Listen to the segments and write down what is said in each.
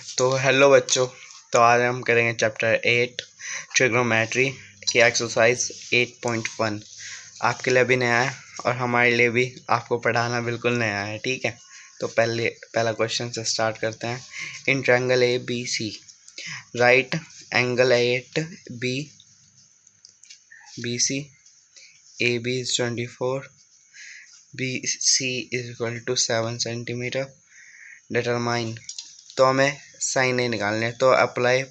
तो हेलो बच्चों। तो आज हम करेंगे चैप्टर 8 ट्रिग्नोमेट्री की एक्सरसाइज 8.1। आपके लिए भी नया है और हमारे लिए भी आपको पढ़ाना बिल्कुल नया है, ठीक है। तो पहला क्वेश्चन से स्टार्ट करते हैं। In triangle A B C right angle at B C A B is 24, B C is equal to 7 centimetre. Determine, तो हमें साइन ए निकालने हैं। तो apply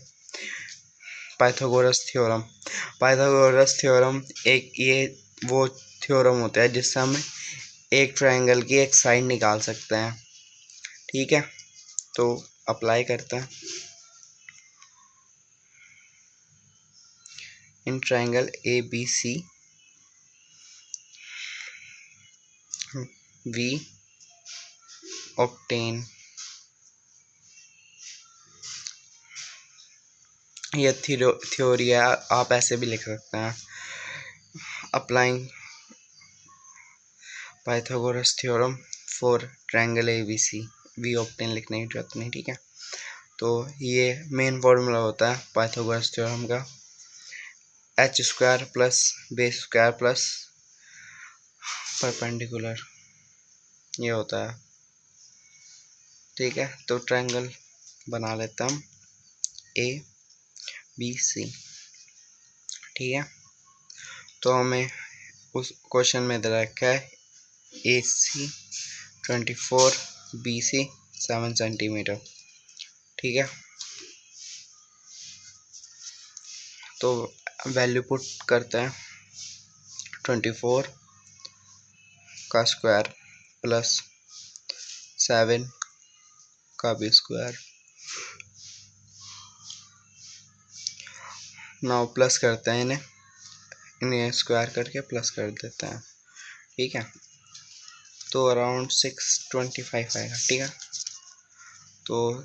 Pythagoras theorem. Pythagoras theorem एक ये वो थ्योरम होता है जिससे हम एक ट्रायंगल की एक साइड निकाल सकते हैं, ठीक है। तो अप्लाई करते हैं। In triangle A B C we obtain, ये थ्योरी है, आप ऐसे भी लिख सकते हैं। Applying Pythagoras theorem for triangle A B C we obtain लिखने की जरूरत नहीं, ठीक है। तो ये मेन फॉर्मूला होता है पाइथागोरस थ्योरम का, H square plus base square plus perpendicular, ये होता है, ठीक है। तो ट्रायंगल बना लेते हैं हम ए बी सी, ठीक है। तो हमें उस क्वेश्चन में दे रखा है ए सी 24, बी सी 7 सेंटीमीटर, ठीक है। तो वैल्यू पुट करते हैं 24 का स्क्वायर प्लस 7 का भी स्क्वायर, नाउ प्लस करते हैं इन्हें स्क्वायर करके प्लस कर देते हैं, ठीक है। तो अराउंड 625 आएगा, ठीक है। तो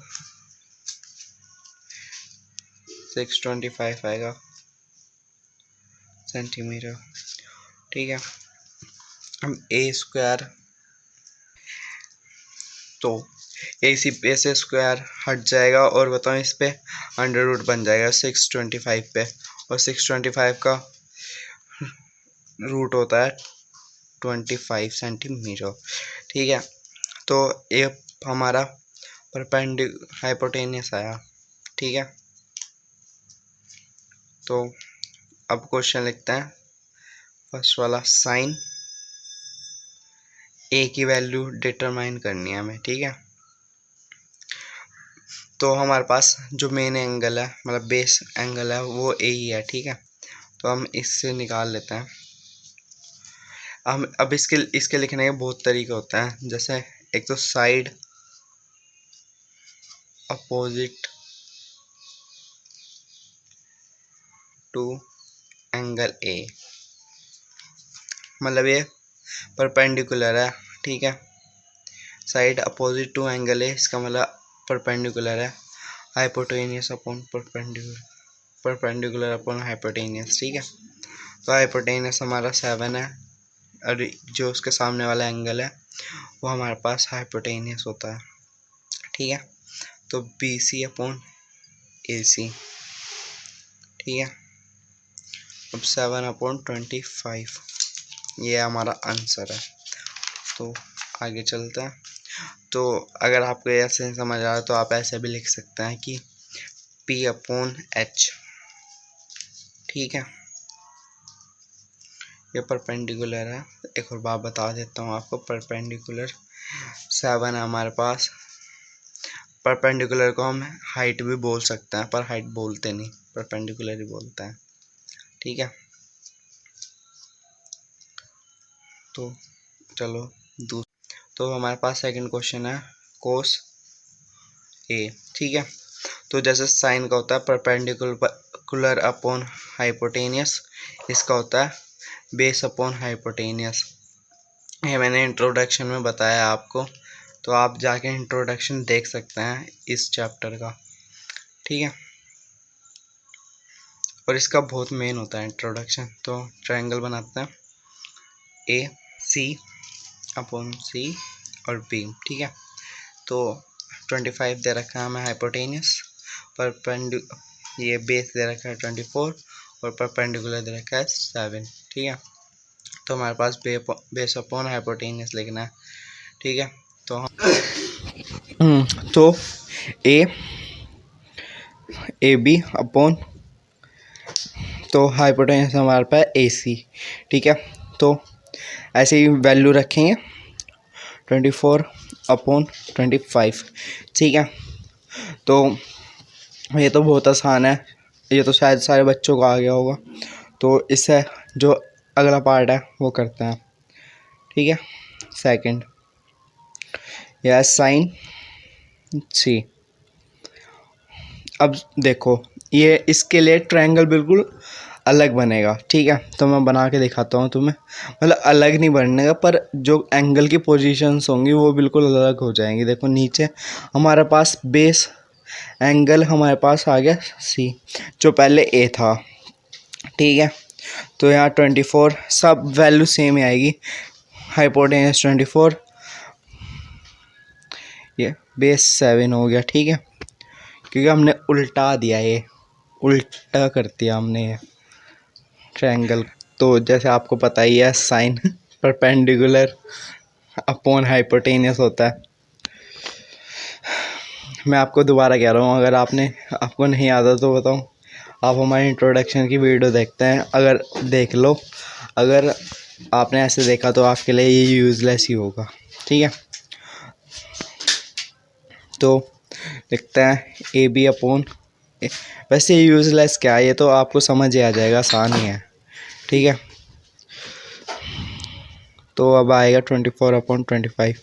625 आएगा सेंटीमीटर, ठीक है। हम ए स्क्वायर, तो ए सी पे से स्क्वायर हट जाएगा और बताओ इस पे अंडर रूट बन जाएगा 625 पे, और 625 का रूट होता है 25 सेंटीमीटर, ठीक है। तो ये हमारा हाइपोटेनियस आया, ठीक है। तो अब क्वेश्चन लिखते हैं फर्स्ट वाला, साइन ए की वैल्यू डिटरमाइन करनी है हमें, ठीक है। तो हमारे पास जो मेन एंगल है, मतलब बेस एंगल है, वो ए ही है, ठीक है। तो हम इससे निकाल लेते हैं। हम अब इसके लिखने के बहुत तरीके होते हैं, जैसे एक तो side opposite to angle A, मतलब ये परपेंडिकुलर है, ठीक है। Side opposite to angle A, इसका मतलब परपेंडिकुलर है। Hypotenuse upon perpendicular upon hypotenuse, ठीक है। तो हाइपोटेनियस हमारा 7 है और जो उसके सामने वाला एंगल है वो हमारे पास हाइपोटेनियस होता है, ठीक है। तो बी सी अपॉन ए सी, ठीक है। अब 7 अपॉन 25, ये हमारा आंसर है। तो आगे चलते हैं। तो अगर आपको ऐसे नहीं समझ आ रहा तो आप ऐसे भी लिख सकते हैं कि P अपॉन एच, ठीक है। ये परपेंडिकुलर है। एक और बात बता देता हूँ आपको, परपेंडिकुलर 7 है हमारे पास। परपेंडिकुलर को हम हाइट भी बोल सकते हैं, पर हाइट बोलते नहीं, परपेंडिकुलर ही बोलते हैं, ठीक है। तो चलो तो हमारे पास सेकंड क्वेश्चन है कोस ए, ठीक है। तो जैसे साइन का होता है परपेंडिकुलर अपॉन हाइपोटेनियस, इसका होता है बेस अपॉन हाइपोटेनियस। ये मैंने इंट्रोडक्शन में बताया आपको, तो आप जाके इंट्रोडक्शन देख सकते हैं इस चैप्टर का, ठीक है। और इसका बहुत मेन होता है इंट्रोडक्शन। तो ट्रायंगल बनाते हैं ए सी अपॉन सी और बी, ठीक है। तो 25 दे रखा है हमें हाइपोटेनियस, ये बेस दे रखा है 24 और परपेंडिकुलर दे रखा है 7। ठीक है, तो हमारे पास बेस अपॉन हाइपोटेनियस लिखना है। ठीक है, तो हम तो ए बी अपॉन, तो हाइपोटेनियस हमारे पास AC। ठीक है, तो ऐसे ही वैल्यू रखेंगे 24 अपॉन 25। ठीक है, तो ये तो बहुत आसान है, ये तो शायद सारे बच्चों को आ गया होगा। तो इससे जो अगला पार्ट है वो करते हैं। ठीक है, सेकंड, यह साइन C। अब देखो, ये इसके लिए ट्रायंगल बिल्कुल अलग बनेगा। ठीक है, तो मैं बना के दिखाता हूँ तुम्हें, मतलब अलग नहीं बनेगा पर जो एंगल की पोजीशंस होंगी वो बिल्कुल अलग हो जाएंगी। देखो नीचे हमारे पास बेस एंगल हमारे पास आ गया C, जो पहले A था। ठीक है, तो यहाँ 24, सब वैल्यू सेम ही आएगी। हाइपोटेनस 24, ये बेस 7 हो गया। ठीक है, क्योंकि हमने उल्टा दिया, ये उल्टा कर दिया हमने ये ट्रायंगल। तो जैसे आपको पता ही है साइन परपेंडिकुलर अपॉन हाइपोटेनियस होता है। मैं आपको दोबारा कह रहा हूँ, अगर आपको नहीं आता तो बताऊँ, आप हमारी इंट्रोडक्शन की वीडियो देखते हैं, अगर देख लो, अगर आपने ऐसे देखा तो आपके लिए ये यूज़लेस ही होगा। ठीक है, तो देखते हैं AB अपॉन, वैसे यूज़लेस क्या है ये तो आपको समझ ही आ जाएगा, आसान ही है। ठीक है, तो अब आएगा 24 upon 25,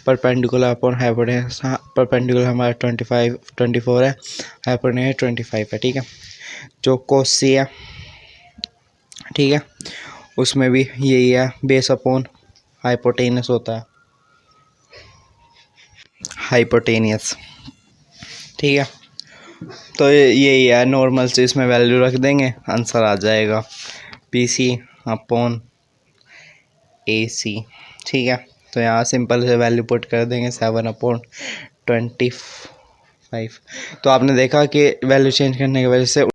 perpendicular upon hypotenuse. Perpendicular हमारा 24 है, हाइपोटेनस 25 है। ठीक है, जो कोस C है, ठीक है, उसमें भी यही है, बेस अपॉन हाइपोटेनस होता है, हाइपोटेनियस। ठीक है, तो यही है नॉर्मल से, इसमें वैल्यू रख देंगे, आंसर आ जाएगा BC अपॉन AC। ठीक है, तो यहाँ सिंपल से वैल्यू पुट कर देंगे 7 अपॉन 25। तो आपने देखा कि वैल्यू चेंज करने की वजह से